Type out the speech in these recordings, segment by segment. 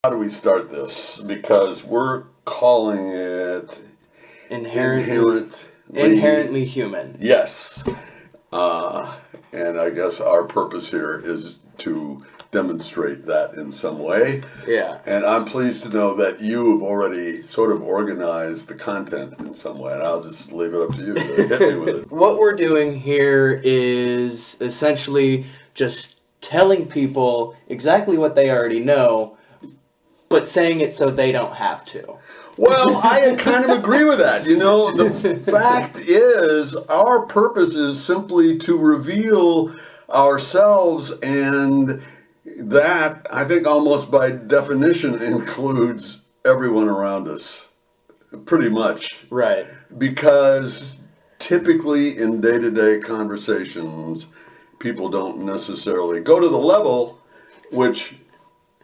How do we start this? Because we're calling it inherently human. Yes. And I guess our purpose here is to demonstrate that in some way. Yeah. And I'm pleased to know that you have already sort of organized the content in some way, and I'll just leave it up to you to hit me with it. What we're doing here is essentially just telling people exactly what they already know, but saying it so they don't have to. Well, I kind of agree with that. You know, the fact is, our purpose is simply to reveal ourselves, and that, I think, almost by definition includes everyone around us, pretty much. Right. Because typically in day-to-day conversations, people don't necessarily go to the level which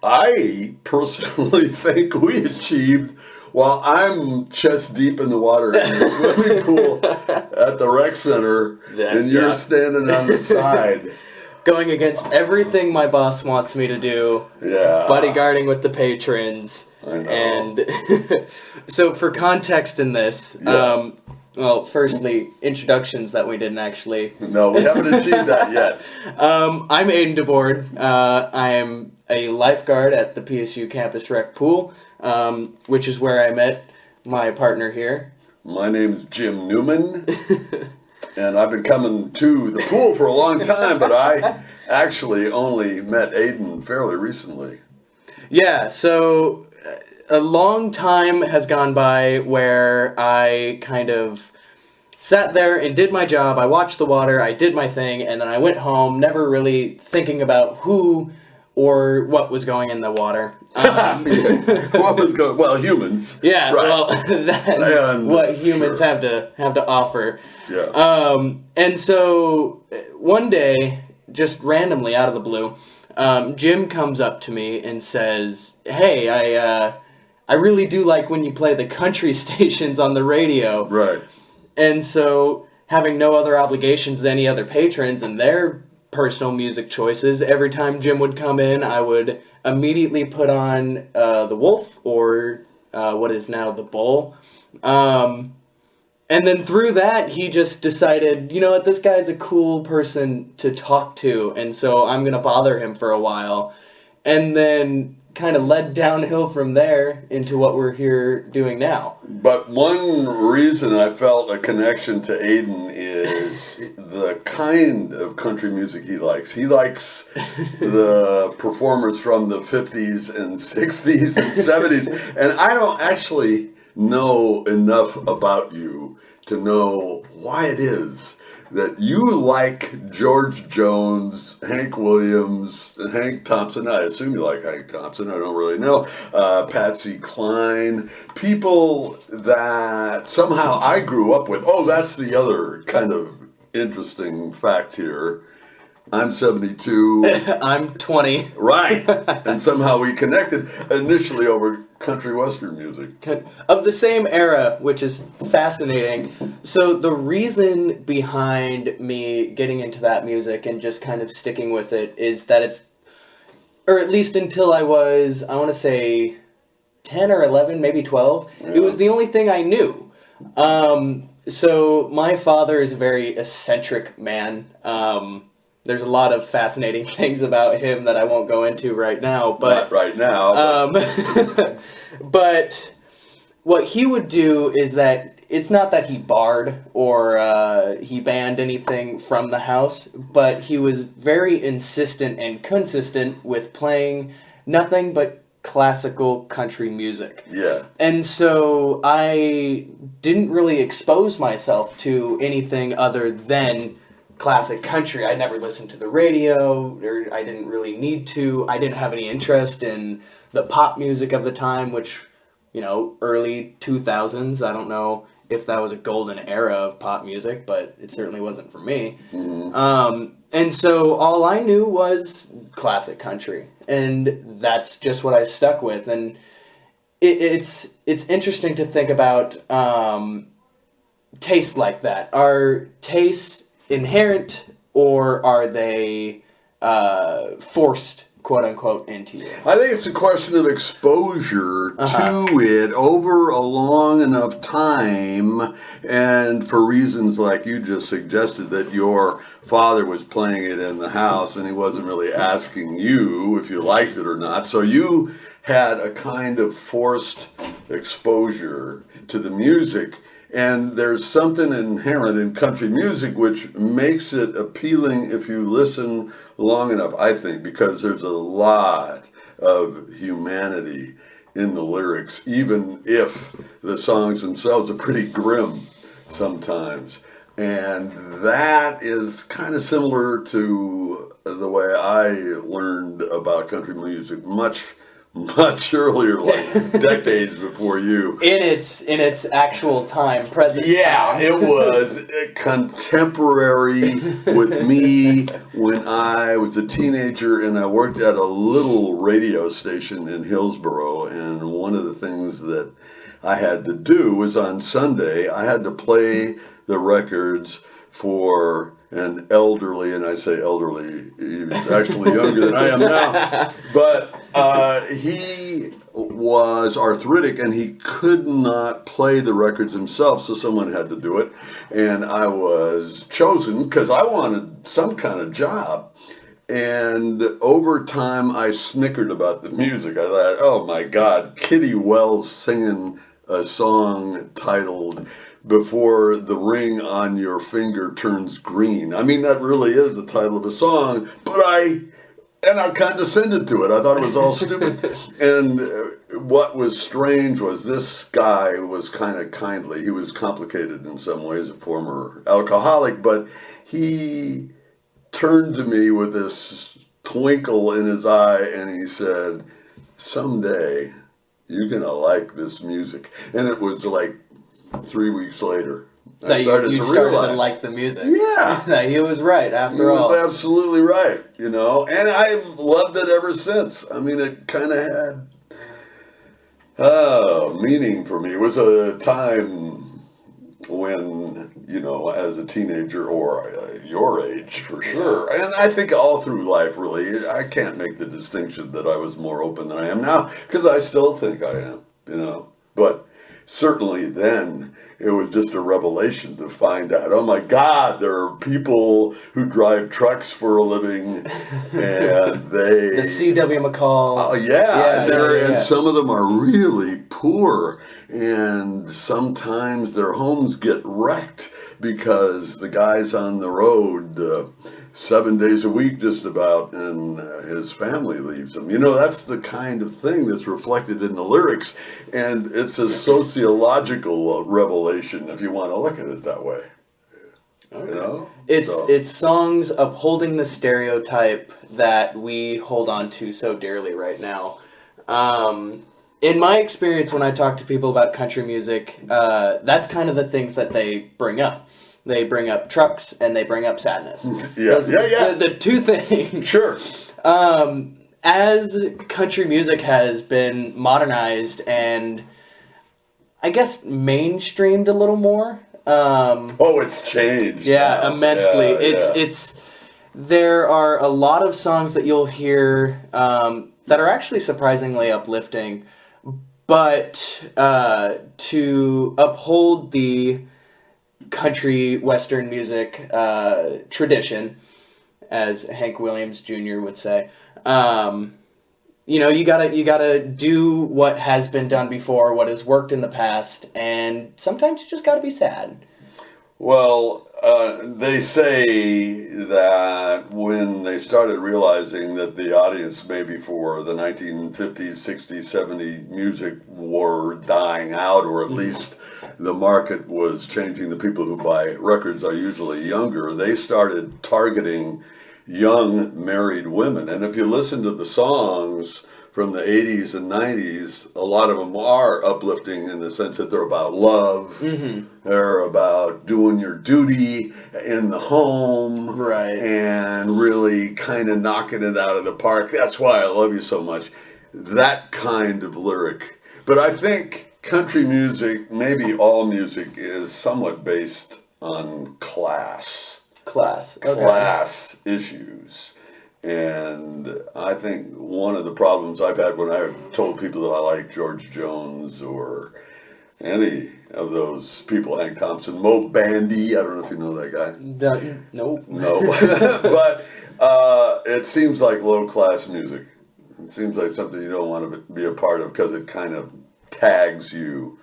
I personally think we achieved while I'm chest deep in the water in the swimming pool at the rec center, and you're standing on the side. Going against everything my boss wants me to do. Yeah. Bodyguarding with the patrons. I know. And so for context in this, well, firstly, introductions that we didn't actually. No, we haven't achieved that yet. I'm Aiden DeBoard. I am a lifeguard at the PSU campus rec pool, which is where I met my partner here. My name's Jim Newman, and I've been coming to the pool for a long time, but I actually only met Aiden fairly recently. Yeah, so a long time has gone by where I kind of sat there and did my job. I watched the water, I did my thing, and then I went home, never really thinking about who or what was going in the water. What was going? Well, humans. Yeah, right. well, that's what humans have to offer. Yeah. And so one day, just randomly out of the blue, Jim comes up to me and says, "Hey, I really do like when you play the country stations on the radio." Right. And so, having no other obligations to any other patrons and their personal music choices, every time Jim would come in, I would immediately put on The Wolf, or what is now The Bull. And then through that, he just decided, you know what, this guy's a cool person to talk to, and so I'm going to bother him for a while. And then kind of led downhill from there into what we're here doing now. But one reason I felt a connection to Aiden is the kind of country music he likes. He likes the performers from the 50s and 60s and 70s. And I don't actually know enough about you to know why it is that you like George Jones, Hank Williams, Hank Thompson. I assume you like Hank Thompson. I don't really know. Patsy Cline. People that somehow I grew up with. Oh, that's the other kind of interesting fact here. I'm 72. I'm 20. Right. And somehow we connected initially over country western music. Of the same era, which is fascinating. So the reason behind me getting into that music and just kind of sticking with it is that it's, or at least until I was, I want to say 10 or 11, maybe 12, It was the only thing I knew. So my father is a very eccentric man. There's a lot of fascinating things about him that I won't go into right now. But not right now. But what he would do is that it's not that he barred or he banned anything from the house, but he was very insistent and consistent with playing nothing but classical country music. Yeah. And so I didn't really expose myself to anything other than classic country. I never listened to the radio, or I didn't really need to. I didn't have any interest in the pop music of the time, which, you know, early 2000s. I don't know if that was a golden era of pop music, but it certainly wasn't for me. Mm-hmm. And so all I knew was classic country, and that's just what I stuck with. And it's interesting to think about tastes like that. Are tastes inherent, or are they forced quote unquote into you? I think it's a question of exposure to it over a long enough time, and for reasons like you just suggested, that your father was playing it in the house and he wasn't really asking you if you liked it or not. So you had a kind of forced exposure to the music. And there's something inherent in country music which makes it appealing if you listen long enough, I think, because there's a lot of humanity in the lyrics, even if the songs themselves are pretty grim sometimes. And that is kind of similar to the way I learned about country music much earlier, like decades before you. In its actual time, present. Yeah, time. it was contemporary with me when I was a teenager, and I worked at a little radio station in Hillsboro, and one of the things that I had to do was on Sunday, I had to play the records for an elderly, and I say elderly, he was actually younger than I am now, but he was arthritic and he could not play the records himself, so someone had to do it, and I was chosen because I wanted some kind of job. And over time I snickered about the music. I thought, oh my God, Kitty Wells singing a song titled "Before the Ring on Your Finger Turns Green." I mean, that really is the title of the song, but I condescended to it. I thought it was all stupid. And what was strange was this guy was kind of kindly. He was complicated in some ways, a former alcoholic, but he turned to me with this twinkle in his eye and he said, "Someday you're going to like this music." And it was like 3 weeks later. That you started to like the music. Yeah. That he was right after all. He was absolutely right, you know, and I've loved it ever since. I mean, it kind of had meaning for me. It was a time when, you know, as a teenager or your age for sure, and I think all through life really, I can't make the distinction that I was more open than I am now, because I still think I am, you know, but certainly then it was just a revelation to find out, oh my God, there are people who drive trucks for a living, and they... The C.W. McCall. Oh, yeah. Yeah. And some of them are really poor, and sometimes their homes get wrecked because the guy's on the road 7 days a week just about, and his family leaves him. You know, that's the kind of thing that's reflected in the lyrics, and it's a sociological revelation if you want to look at it that way. Okay. You know? It's songs upholding the stereotype that we hold on to so dearly right now. In my experience, when I talk to people about country music, that's kind of the things that they bring up. They bring up trucks and they bring up sadness. Yeah. The two things. Sure. As country music has been modernized and I guess mainstreamed a little more. It's changed. Yeah, now. immensely. Yeah, It's there are a lot of songs that you'll hear that are actually surprisingly uplifting, but to uphold the country western music tradition, as Hank Williams Jr. would say, you know, you gotta do what has been done before, what has worked in the past, and sometimes you just gotta be sad. Well, they say that when they started realizing that the audience maybe for the 1950s, 60s, 70s music were dying out, or at least the market was changing, the people who buy records are usually younger, they started targeting young married women. And if you listen to the songs from the 80s and 90s, a lot of them are uplifting in the sense that they're about love. Mm-hmm. They're about doing your duty in the home. Right. And really kind of knocking it out of the park. That's why I love you so much. That kind of lyric. But I think country music, maybe all music, is somewhat based on class. Okay. Class issues. And I think one of the problems I've had when I told people that I like George Jones or any of those people, Hank Thompson, Mo Bandy, I don't know if you know that guy. Nope. No, but it seems like low class music. It seems like something you don't want to be a part of because it kind of tags you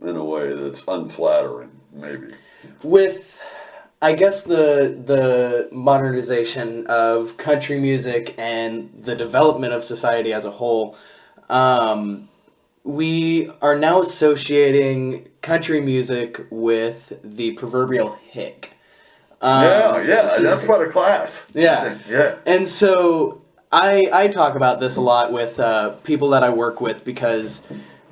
in a way that's unflattering, maybe. With, I guess, the modernization of country music and the development of society as a whole, we are now associating country music with the proverbial hick. Yeah, that's part of class. Yeah. Yeah. And so I talk about this a lot with people that I work with because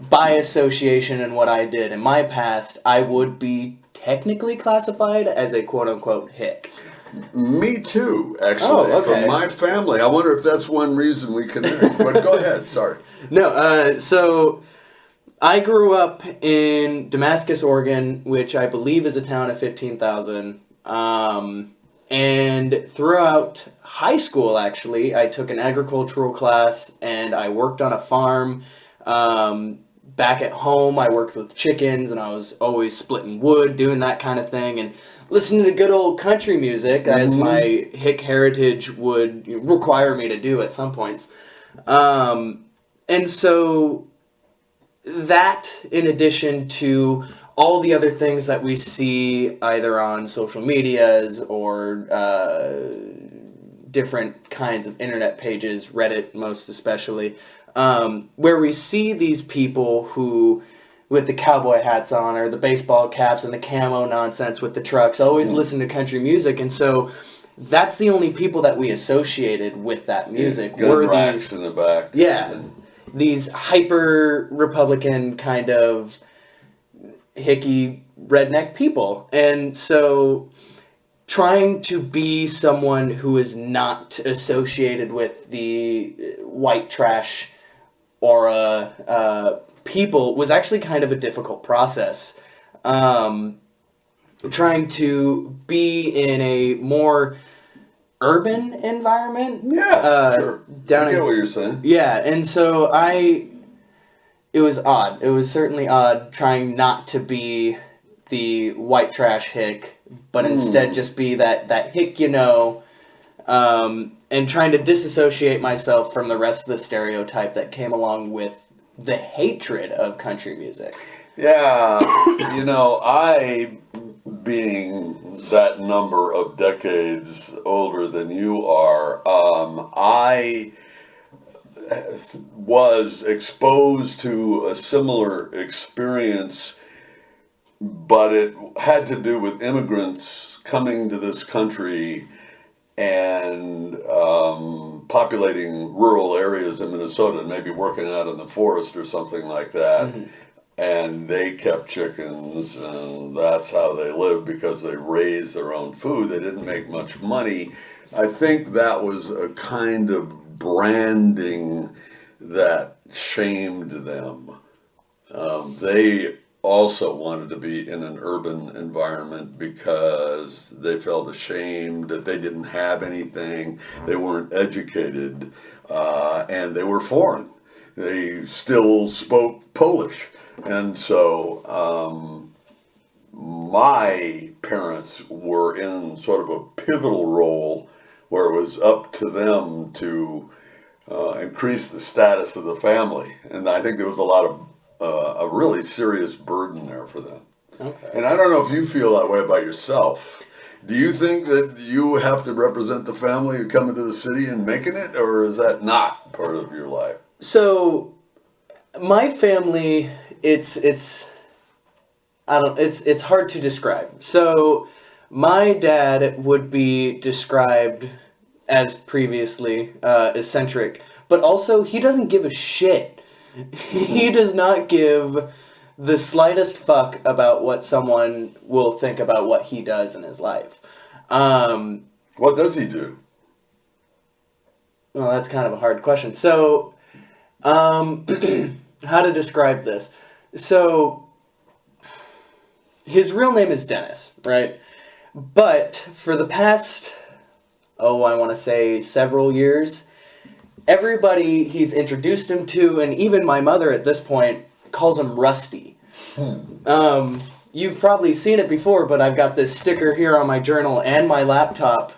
by association and what I did in my past, I would be technically classified as a quote-unquote hick. Me too, actually. Oh, okay. From my family. I wonder if that's one reason we connect. But go ahead, sorry. No, so I grew up in Damascus, Oregon, which I believe is a town of 15,000. And throughout high school, actually, I took an agricultural class and I worked on a farm. Back at home, I worked with chickens and I was always splitting wood, doing that kind of thing, and listening to good old country music, as my hick heritage would require me to do at some points. And so that, in addition to all the other things that we see either on social medias or different kinds of internet pages, Reddit most especially, where we see these people who, with the cowboy hats on or the baseball caps and the camo nonsense with the trucks, always listen to country music. And so that's the only people that we associated with that music. Gun racks in the back. Yeah. These hyper Republican kind of hicky redneck people. And so trying to be someone who is not associated with the white trash aura people was actually kind of a difficult process. Trying to be in a more urban environment. Yeah, sure. Down I get in, what you're saying. Yeah, and so it was odd. It was certainly odd trying not to be the white trash hick, but instead just be that hick, and trying to disassociate myself from the rest of the stereotype that came along with the hatred of country music. Yeah, I, being that number of decades older than you are, I was exposed to a similar experience, but it had to do with immigrants coming to this country and populating rural areas in Minnesota and maybe working out in the forest or something like that. Mm-hmm. And they kept chickens, and that's how they lived because they raised their own food. They didn't make much money. I think that was a kind of branding that shamed them. They also wanted to be in an urban environment because they felt ashamed that they didn't have anything, they weren't educated, and they were foreign. They still spoke Polish. And so my parents were in sort of a pivotal role where it was up to them to increase the status of the family. And I think there was a lot of a really serious burden there for them. Okay. And I don't know if you feel that way about yourself. Do you think that you have to represent the family coming to the city and making it, or is that not part of your life? So, my family, it's hard to describe. So, my dad would be described as previously eccentric, but also he doesn't give a shit. He does not give the slightest fuck about what someone will think about what he does in his life. What does he do? Well, that's kind of a hard question. So, how to describe this? So, his real name is Dennis, right? But for the past, I want to say several years. Everybody he's introduced him to, and even my mother at this point, calls him Rusty. You've probably seen it before, but I've got this sticker here on my journal and my laptop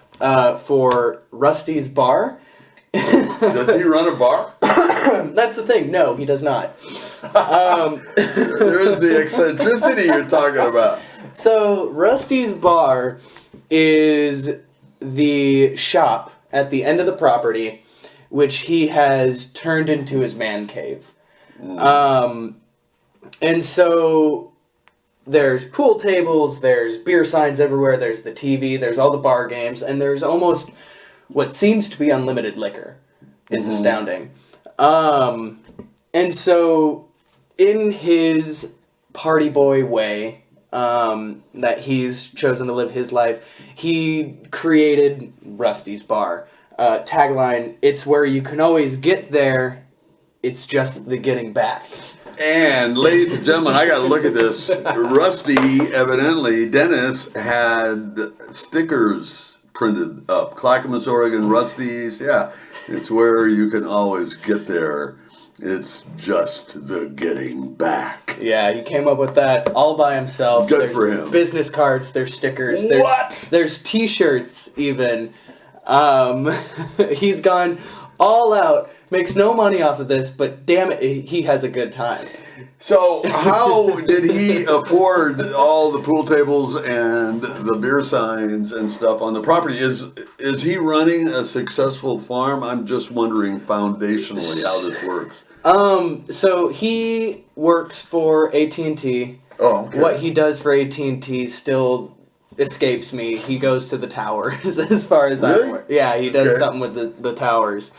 for Rusty's Bar. Does he run a bar? That's the thing. No, he does not. There is the eccentricity you're talking about. So, Rusty's Bar is the shop at the end of the property, which he has turned into his man cave. And so there's pool tables, there's beer signs everywhere, there's the TV, there's all the bar games, and there's almost what seems to be unlimited liquor. It's astounding. And so in his party boy way that he's chosen to live his life, he created Rusty's Bar. Tagline, it's where you can always get there, it's just the getting back. And, ladies and gentlemen, I got to look at this. Rusty, evidently, Dennis had stickers printed up. Clackamas, Oregon, Rusty's. Yeah, it's where you can always get there. It's just the getting back. Yeah, he came up with that all by himself. Good for him. Business cards, there's stickers. What? There's t-shirts, even. He's gone all out. Makes no money off of this, but damn it, he has a good time. So how did he afford all the pool tables and the beer signs and stuff on the property? Is he running a successful farm? I'm just wondering foundationally how this works. So he works for AT&T. Oh, okay. What he does for AT&T still escapes me. He goes to the towers as far as Really? I'm aware. Yeah, he does Okay. something with the towers.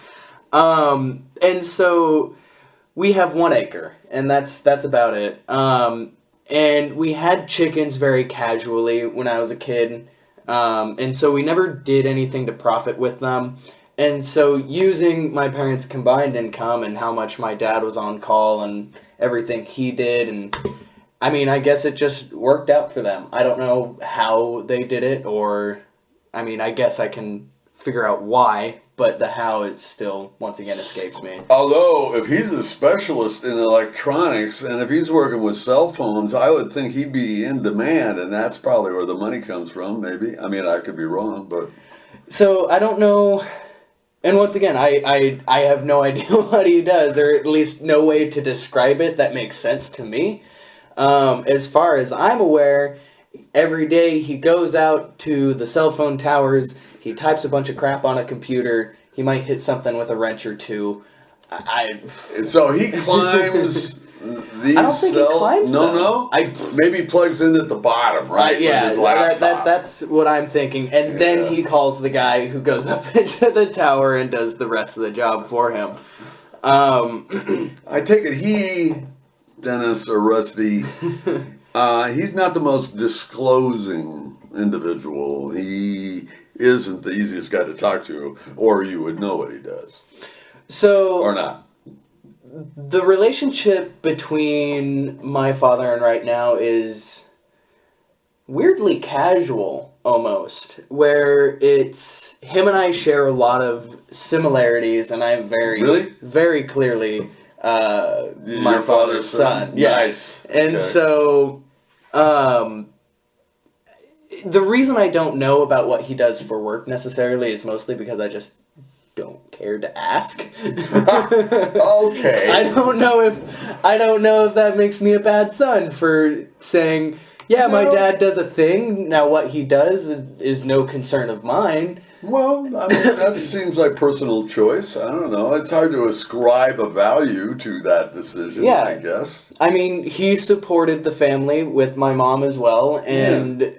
And so we have 1 acre, and that's about it. And we had chickens very casually when I was a kid. And so we never did anything to profit with them. And so using my parents' combined income and how much my dad was on call and everything he did, and I mean, I guess it just worked out for them. I don't know how they did it, or, I mean, I guess I can figure out why, but the how is still, once again, escapes me. Although, if he's a specialist in electronics and if he's working with cell phones, I would think he'd be in demand, and that's probably where the money comes from, maybe. I mean, I could be wrong, but... So, I don't know, and once again, I have no idea what he does, or at least no way to describe it that makes sense to me. As far as I'm aware, every day he goes out to the cell phone towers, he types a bunch of crap on a computer, he might hit something with a wrench or two. So he climbs these I don't think he climbs them. No? Maybe plugs in at the bottom, right? Yeah, with his laptop. that's what I'm thinking. And then he calls the guy who goes up into the tower and does the rest of the job for him. I take it Dennis or Rusty, he's not the most disclosing individual. He isn't the easiest guy to talk to, or you would know what he does. So, Or not. the relationship between my father and right now is weirdly casual, almost, where it's him and I share a lot of similarities, and I'm Really? very clearly my Your father's son. Yeah. Nice. And Okay. so, the reason I don't know about what he does for work necessarily is mostly because I just don't care to ask. Okay. I don't know if that makes me a bad son for saying, yeah, my No. dad does a thing. Now what he does is no concern of mine. Well, I mean, that seems like personal choice. I don't know. It's hard to ascribe a value to that decision, Yeah. I guess. I mean, he supported the family with my mom as well, and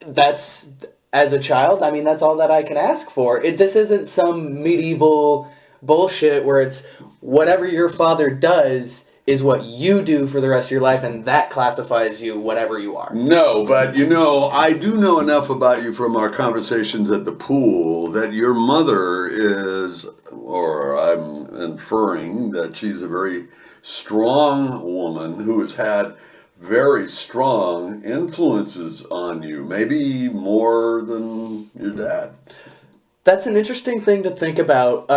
that's, as a child, I mean, that's all that I can ask for. This isn't some medieval bullshit where it's whatever your father does is what you do for the rest of your life, and that classifies you whatever you are. No, but I do know enough about you from our conversations at the pool that your mother is, or I'm inferring that she's a very strong woman who has had very strong influences on you, maybe more than your dad. That's an interesting thing to think about.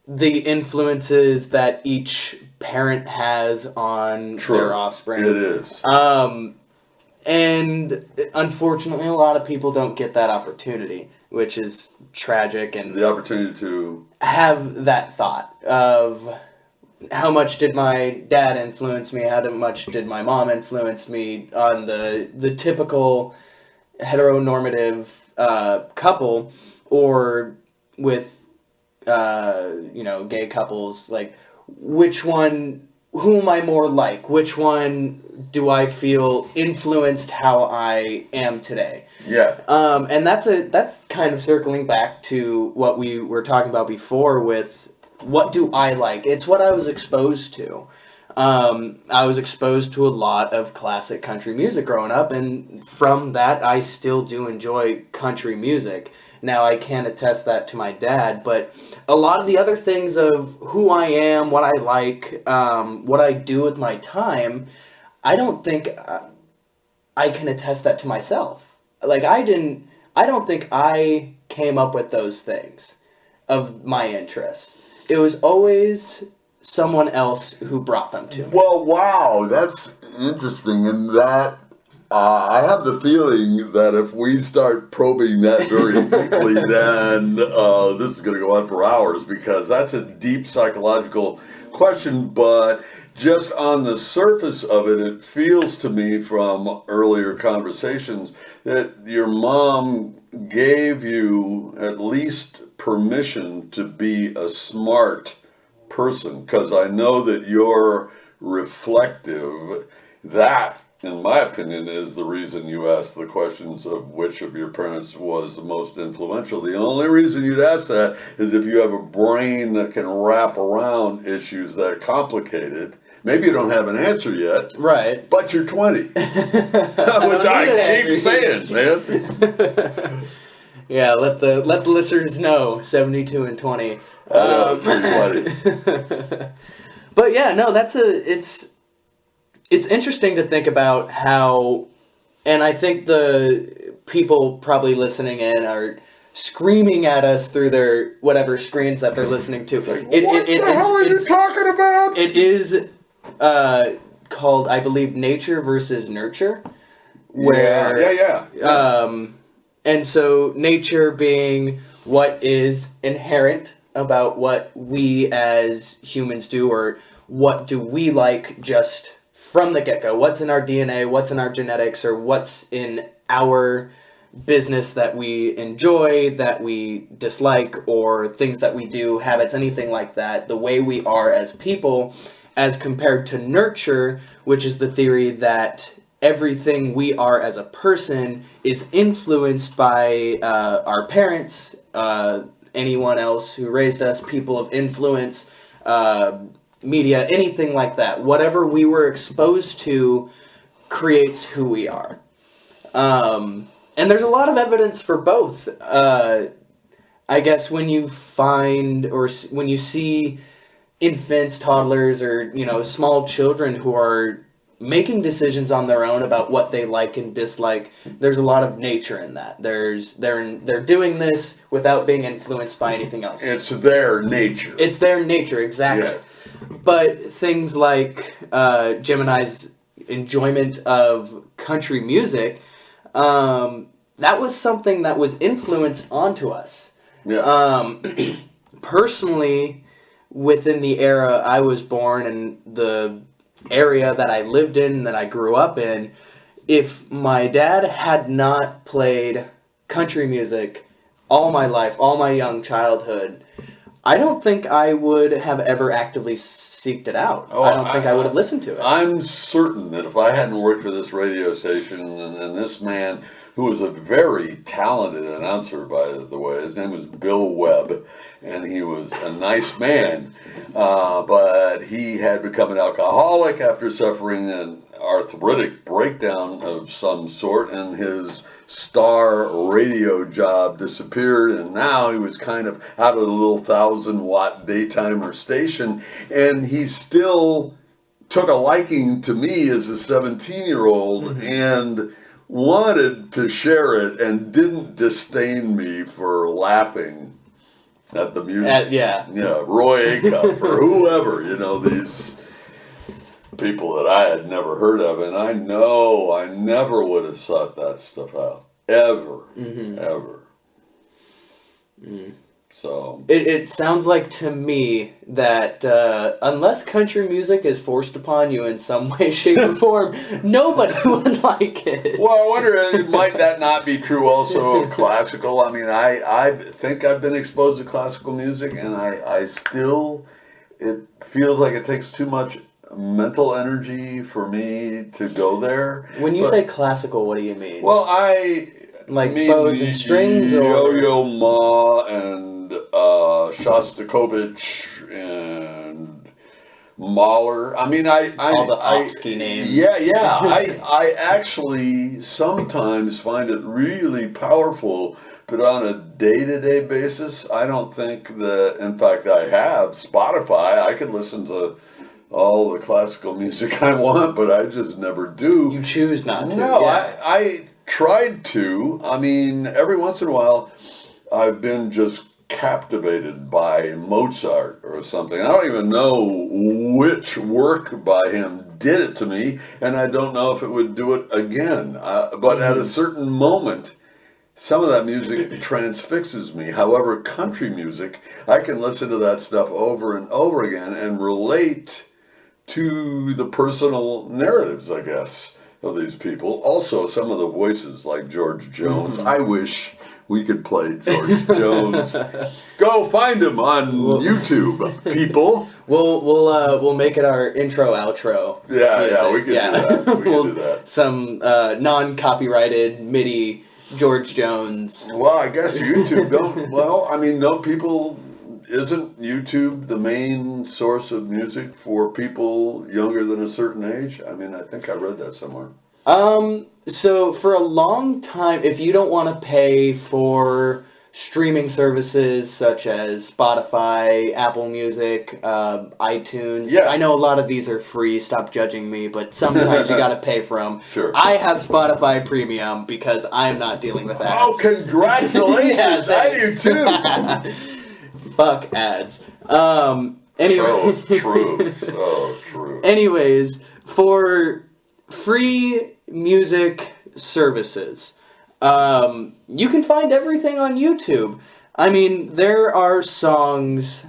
The influences that each parent has on True. their offspring. It is. And unfortunately, a lot of people don't get that opportunity, which is tragic. And The opportunity to have that thought of how much did my dad influence me, how much did my mom influence me on the typical heteronormative couple, or with gay couples, like who am I more like? Which one do I feel influenced how I am today? Yeah. And that's kind of circling back to what we were talking about before with what do I like? It's what I was exposed to. I was exposed to a lot of classic country music growing up, and from that I still do enjoy country music. Now, I can't attest that to my dad, but a lot of the other things of who I am, what I like, what I do with my time, I don't think I can attest that to myself. Like, I don't think I came up with those things of my interests. It was always someone else who brought them to me. Well, wow, that's interesting, and that I have the feeling that if we start probing that very deeply, then this is going to go on for hours, because that's a deep psychological question. But just on the surface of it, it feels to me from earlier conversations that your mom gave you at least permission to be a smart person, because I know that you're reflective. That, in my opinion, is the reason you asked the questions of which of your parents was the most influential. The only reason you'd ask that is if you have a brain that can wrap around issues that complicated. Maybe you don't have an answer yet, Right. but you're 20, which I keep saying, man. Yeah, let the listeners know, 72 and 20. It's pretty funny. But yeah, no, it's interesting to think about how, and I think the people probably listening in are screaming at us through their whatever screens that they're listening to. What the hell are you talking about? It is called, I believe, Nature versus Nurture. Where, Yeah. And so nature being what is inherent about what we as humans do, or what do we like just from the get-go, what's in our DNA, what's in our genetics, or what's in our business that we enjoy, that we dislike, or things that we do, habits, anything like that, the way we are as people, as compared to nurture, which is the theory that everything we are as a person is influenced by our parents, anyone else who raised us, people of influence, media, anything like that. Whatever we were exposed to creates who we are. And there's a lot of evidence for both. I guess when you find, or when you see infants, toddlers, or, small children who are making decisions on their own about what they like and dislike, there's a lot of nature in that. They're doing this without being influenced by anything else. It's their nature. It's their nature, exactly. Yeah. But things like Gemini's enjoyment of country music, that was something that was influenced onto us. Yeah. Personally, within the era I was born and the area that I lived in, that I grew up in, if my dad had not played country music all my life, all my young childhood, I don't think I would have ever actively seeked it out. I don't think I would have listened to it. I'm certain that if I hadn't worked for this radio station and this man, who was a very talented announcer, by the way, his name was Bill Webb, and he was a nice man, but he had become an alcoholic after suffering an arthritic breakdown of some sort, and his star radio job disappeared, and now he was kind of out of the little 1,000-watt daytimer station, and he still took a liking to me as a 17-year-old, Mm-hmm. and wanted to share it and didn't disdain me for laughing at the music. Yeah. Yeah, Roy Acuff or whoever, these people that I had never heard of, and I know I never would have sought that stuff out. Ever. Ever. So it sounds like to me that unless country music is forced upon you in some way, shape, or form, nobody would like it. Well, I wonder, might that not be true also of classical? I mean, I think I've been exposed to classical music, and I still, it feels like it takes too much mental energy for me to go there. When you say classical, what do you mean? Well, I like mean bows and strings, or Yo-Yo Ma and Shostakovich and Mahler. I mean, all the Off-ski names. Yeah. I actually sometimes find it really powerful, but on a day-to-day basis, I don't think that. In fact, I have Spotify. I can listen to all the classical music I want, but I just never do. You choose not to. No, yeah. I tried to. I mean, every once in a while, I've been just captivated by Mozart or something. I don't even know which work by him did it to me, and I don't know if it would do it again. But at a certain moment, some of that music transfixes me. However, country music, I can listen to that stuff over and over again and relate to the personal narratives, I guess, of these people. Also, some of the voices, like George Jones. I wish we could play George Jones. Go find him on YouTube, people. We'll make it our intro outro. Yeah, we can do that. We can do that. Some non-copyrighted MIDI George Jones. Well, I guess YouTube don't. Well, I mean, no people. Isn't YouTube the main source of music for people younger than a certain age? I mean, I think I read that somewhere. So for a long time, if you don't want to pay for streaming services such as Spotify, Apple Music, iTunes, Yeah. I know a lot of these are free, stop judging me, but sometimes you gotta pay for them. Sure. I have Spotify Premium because I'm not dealing with ads. Oh, congratulations! Yeah, I do too. Fuck ads. Anyway. True. Anyways, for free music services, you can find everything on YouTube. I mean, there are songs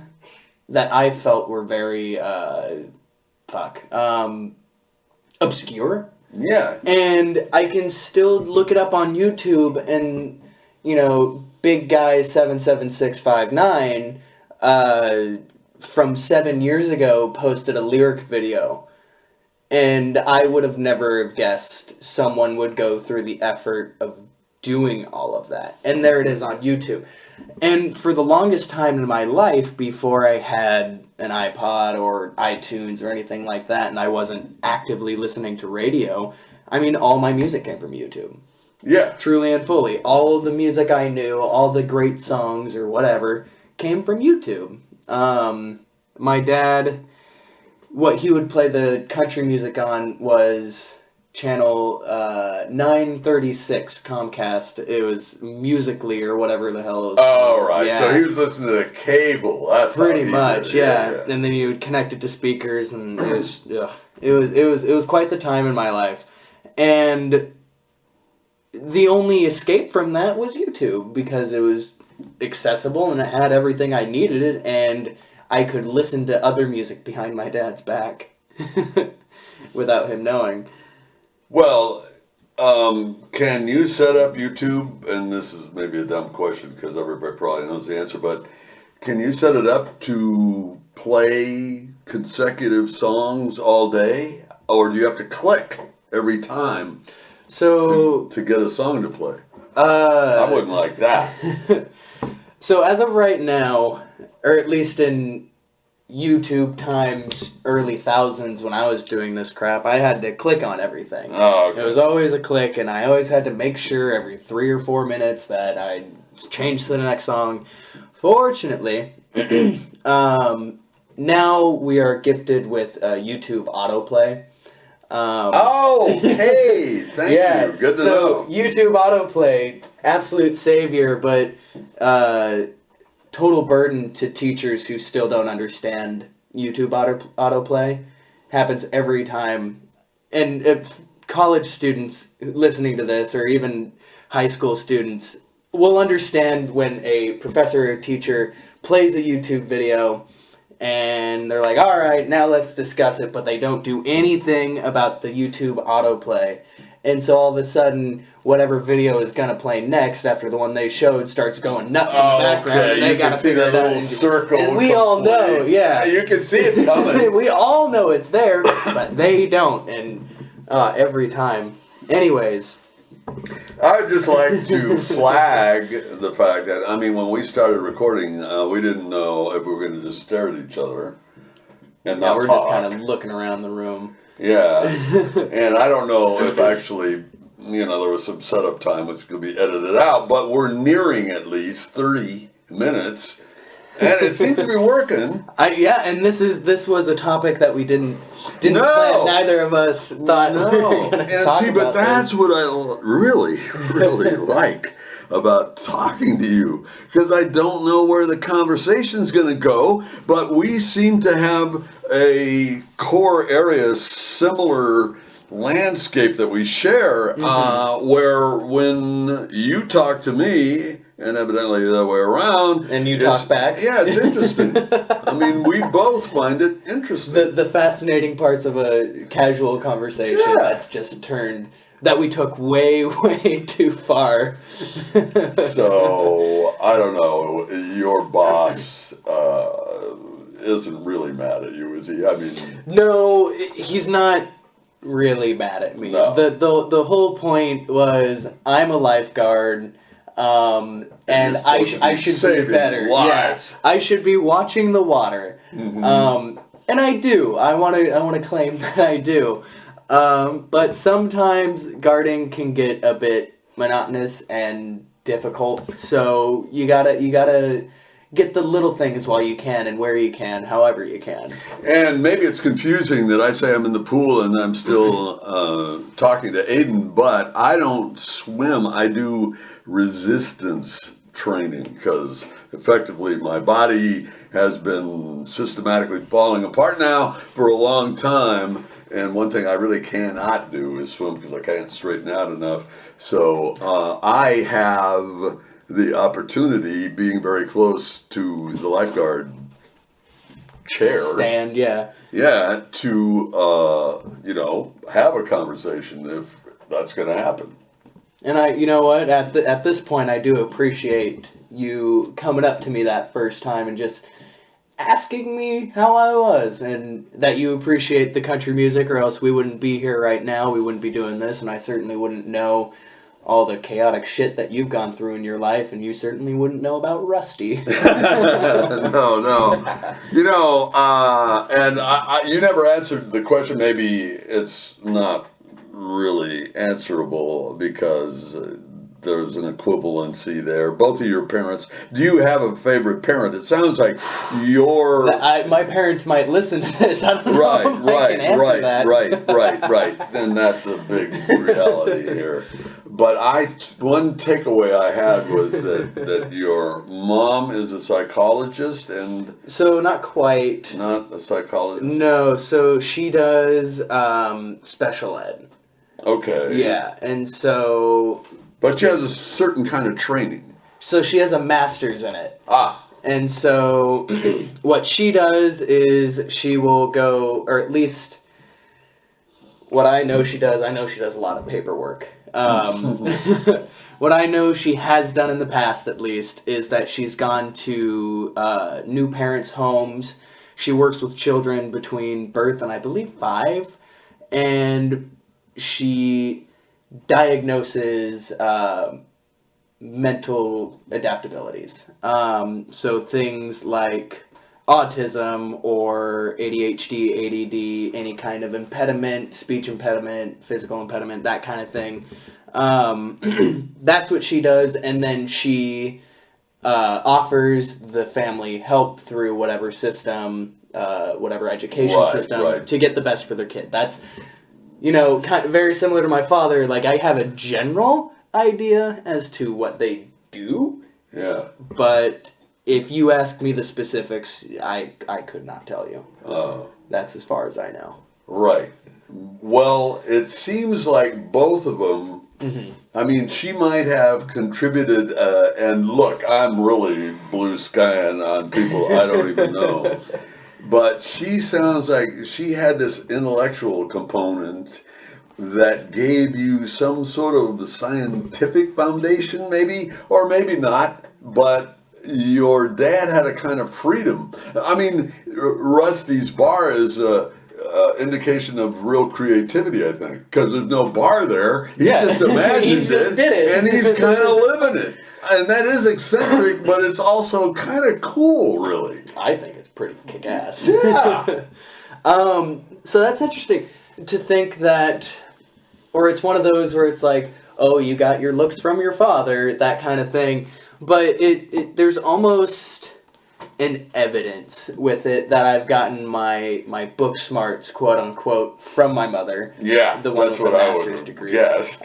that I felt were very, obscure. Yeah. And I can still look it up on YouTube and, Big Guy 77659 from 7 years ago posted a lyric video. And I would have never have guessed someone would go through the effort of doing all of that. And there it is on YouTube. And for the longest time in my life, before I had an iPod or iTunes or anything like that, and I wasn't actively listening to radio, I mean, all my music came from YouTube. Yeah. Truly and fully. All of the music I knew, all the great songs or whatever, came from YouTube. My dad, what he would play the country music on was channel 936 Comcast. It was Musically or whatever the hell it was. Oh, right. Yeah. So he was listening to cable. That's Pretty how he much, did it. yeah. And then you would connect it to speakers, and it was quite the time in my life. And the only escape from that was YouTube, because it was accessible and it had everything I needed, and I could listen to other music behind my dad's back without him knowing. Well, can you set up YouTube? And this is maybe a dumb question because everybody probably knows the answer, but can you set it up to play consecutive songs all day? Or do you have to click every time to get a song to play? I wouldn't like that. So as of right now, or at least in YouTube times, early thousands when I was doing this crap, I had to click on everything. Oh, okay. It was always a click, and I always had to make sure every 3 or 4 minutes that I changed to the next song. Fortunately, now we are gifted with YouTube autoplay. Oh, hey, thank you. Good to know. YouTube autoplay, absolute savior, but total burden to teachers who still don't understand YouTube autoplay. Happens every time. And if college students listening to this, or even high school students, will understand when a professor or teacher plays a YouTube video and they're like, all right, now let's discuss it, but they don't do anything about the YouTube autoplay. And so all of a sudden, whatever video is going to play next after the one they showed starts going nuts in the background, and they got to figure it out. Little circle. And we all know, yeah. You can see it coming. We all know it's there, but they don't, and every time. Anyways. I'd just like to flag the fact that, I mean, when we started recording, we didn't know if we were going to just stare at each other and not we're talk. just kind of looking around the room. Yeah, and I don't know if actually, you know, there was some setup time which could be edited out, but we're nearing at least 30 minutes, and it seems to be working. And this was a topic that we didn't plan. Neither of us thought we were going to talk about. But that's what I really, really like about talking to you, because I don't know where the conversation's going to go, but we seem to have a core area, similar landscape that we share, where when you talk to me, and evidently the other way around, and you talk back. Yeah, it's interesting. I mean, we both find it interesting. The fascinating parts of a casual conversation that's just turned, that we took way, way too far. So, I don't know, your boss isn't really mad at you, is he? I mean... No, he's not really mad at me. No. The whole point was, I'm a lifeguard, and I should be better. Lives. Yeah, I should be watching the water. And I do. I want to claim that I do. But sometimes guarding can get a bit monotonous and difficult. So you gotta get the little things while you can and where you can, however you can. And maybe it's confusing that I say I'm in the pool and I'm still talking to Aiden, but I don't swim. I do resistance training, because effectively my body has been systematically falling apart now for a long time, and one thing I really cannot do is swim because I can't straighten out enough. So I have the opportunity, being very close to the lifeguard chair stand, to have a conversation if that's going to happen. And you know what? At this point, I do appreciate you coming up to me that first time and just asking me how I was, and that you appreciate the country music, or else we wouldn't be here right now. We wouldn't be doing this, and I certainly wouldn't know all the chaotic shit that you've gone through in your life, and you certainly wouldn't know about Rusty. No. And you never answered the question. Maybe it's not really answerable because there's an equivalency there. Both of your parents. Do you have a favorite parent? It sounds like my parents might listen to this. I don't know if I can answer that. Right. Then that's a big reality here. But one takeaway I had was that your mom is a psychologist, and so not quite. Not a psychologist. No, so she does special ed. Okay. Yeah, and so. But she has a certain kind of training. So she has a master's in it. And so what she does is she will go, or at least what I know she does a lot of paperwork. What I know she has done in the past, at least, is that she's gone to new parents' homes. She works with children between birth and I believe 5. And she diagnoses mental adaptabilities. So things like autism or ADHD, ADD, any kind of impediment, speech impediment, physical impediment, that kind of thing. That's what she does, and then she offers the family help through whatever system, whatever education system, to get the best for their kid. You know, kind of very similar to my father. Like, I have a general idea as to what they do, Yeah. but if you ask me the specifics, I could not tell you. Oh. That's as far as I know. Right. Well, it seems like both of them. I mean, she might have contributed. And look, I'm really blue skying on people I don't even know. But she sounds like she had this intellectual component that gave you some sort of scientific foundation, maybe, or maybe not. But your dad had a kind of freedom. I mean, Rusty's bar is a indication of real creativity, I think, because there's no bar there. He just imagines He just did it. and he's kind of living it. And that is eccentric, but it's also kind of cool, really. I think it's pretty kick-ass. Yeah. So that's interesting to think that, or it's one of those where it's like, oh, you got your looks from your father, that kind of thing. But there's almost an evidence with it that I've gotten my book smarts, quote unquote, from my mother. Yeah, the one that's with what the I master's would degree. guessed.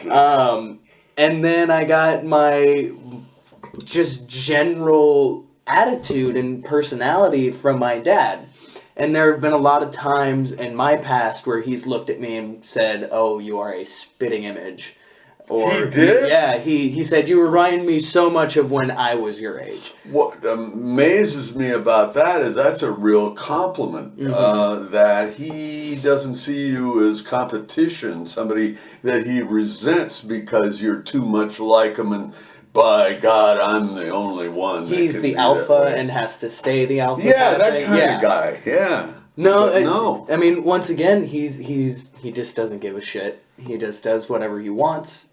And then I got my just general attitude and personality from my dad. And there have been a lot of times in my past where he's looked at me and said, "Oh, you are a spitting image." Or, He did? Yeah, he said, "You remind me so much of when I was your age." What amazes me about that is that's a real compliment. That he doesn't see you as competition, somebody that he resents because you're too much like him, and by God, I'm the only one. That He's can the be that alpha way. and has to stay the alpha. Yeah, that thing. kind Yeah. of guy. Yeah. No, But no. I mean, once again, he just doesn't give a shit. He just does whatever he wants.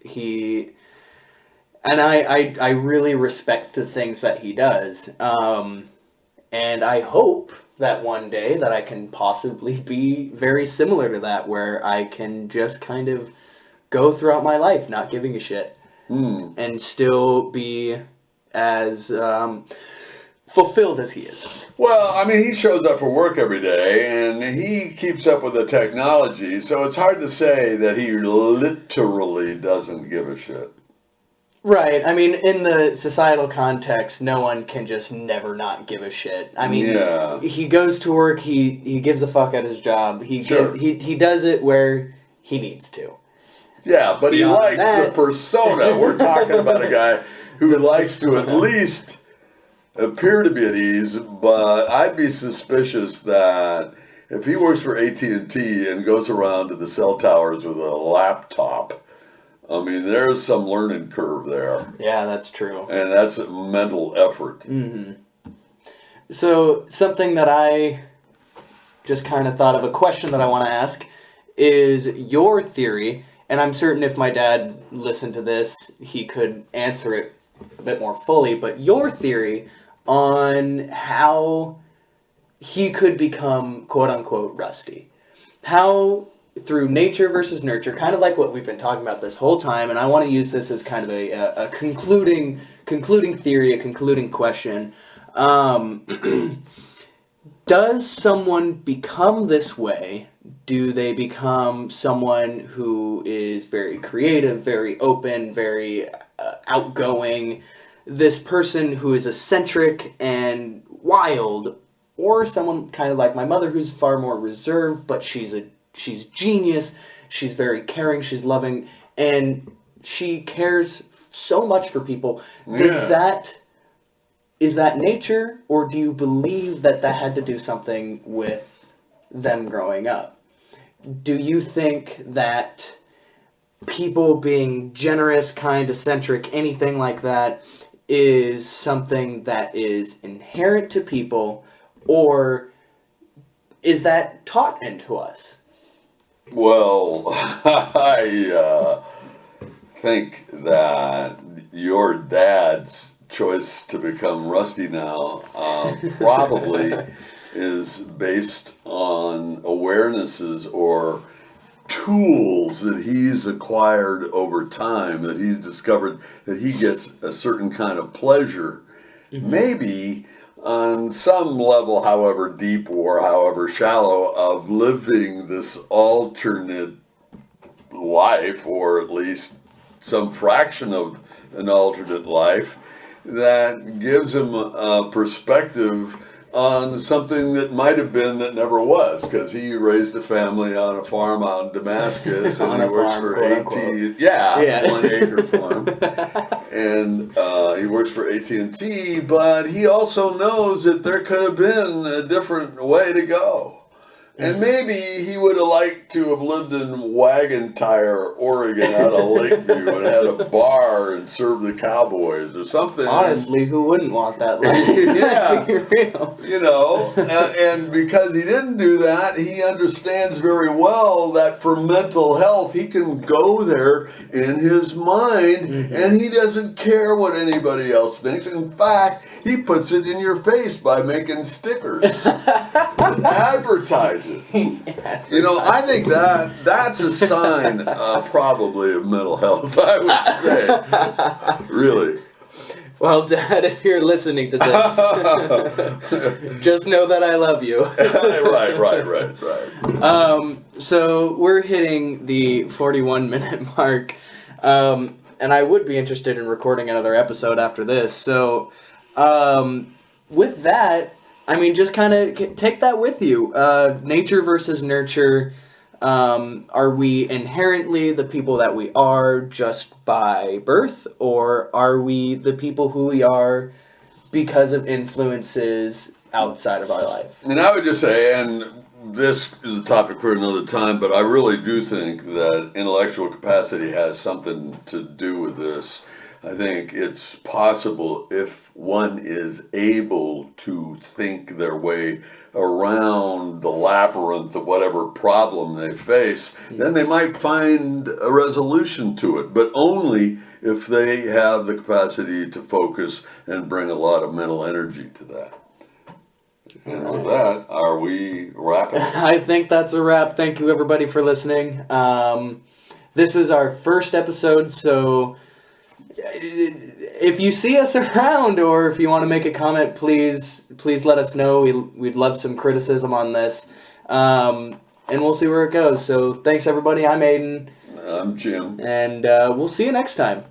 And I really respect the things that he does. And I hope that one day that I can possibly be very similar to that, where I can just kind of go throughout my life not giving a shit and still be as fulfilled as he is. Well, I mean, he shows up for work every day, and he keeps up with the technology, so it's hard to say that he literally doesn't give a shit. Right. I mean, in the societal context, no one can just never not give a shit. I mean, Yeah. he goes to work, he gives a fuck at his job. Sure. He does it where he needs to. Yeah, but he Beyond likes that- the persona. We're talking about a guy who likes to at least appear to be at ease, but I'd be suspicious that if he works for AT&T and goes around to the cell towers with a laptop, I mean, there's some learning curve there, Yeah, that's true. and that's a mental effort. So, something that I just kind of thought of, a question that I want to ask, is your theory, and I'm certain if my dad listened to this, he could answer it a bit more fully, but your theory on how he could become, quote unquote, Rusty. How, through nature versus nurture, kind of like what we've been talking about this whole time, and I want to use this as kind of a concluding theory, a concluding question. Does someone become this way? Do they become someone who is very creative, very open, very outgoing, this person who is eccentric and wild, or someone kind of like my mother who's far more reserved, but she's genius, she's very caring, she's loving, and she cares so much for people. Is that nature, or do you believe that had to do something with them growing up? Do you think that people being generous, kind, eccentric, anything like that is something that is inherent to people, or is that taught into us? Well, I think that your dad's choice to become Rusty now probably is based on awarenesses or tools that he's acquired over time, that he's discovered that he gets a certain kind of pleasure, maybe on some level, however deep or however shallow, of living this alternate life, or at least some fraction of an alternate life, that gives him a perspective on something that might have been that never was, because he raised a family on a farm out in Damascus, On and he a works farm, for quote, 18, unquote. yeah, 1 acre farm, and he works for AT&T, but he also knows that there could have been a different way to go. And maybe he would have liked to have lived in Wagon Tire, Oregon, out of Lakeview, and had a bar and served the Cowboys or something. Honestly, who wouldn't want that life? Yeah. Let's be real. You know, and because he didn't do that, he understands very well that for mental health, he can go there in his mind, and he doesn't care what anybody else thinks. In fact, he puts it in your face by making stickers and advertise it. You know, I think that's a sign probably of mental health, I would say. Really. Well, Dad, if you're listening to this, just know that I love you. Right. So we're hitting the 41-minute mark, and I would be interested in recording another episode after this. So with that, I mean, just kind of take that with you. Nature versus nurture. Are we inherently the people that we are just by birth, or are we the people who we are because of influences outside of our life? And I would just say, and this is a topic for another time, but I really do think that intellectual capacity has something to do with this. I think it's possible, if one is able to think their way around the labyrinth of whatever problem they face, then they might find a resolution to it, but only if they have the capacity to focus and bring a lot of mental energy to that. And with that, are we wrapping? I think that's a wrap. Thank you, everybody, for listening. This is our first episode, so if you see us around, or if you want to make a comment, please let us know. We'd love some criticism on this, and we'll see where it goes. So thanks, everybody. I'm Aiden. I'm Jim. And we'll see you next time.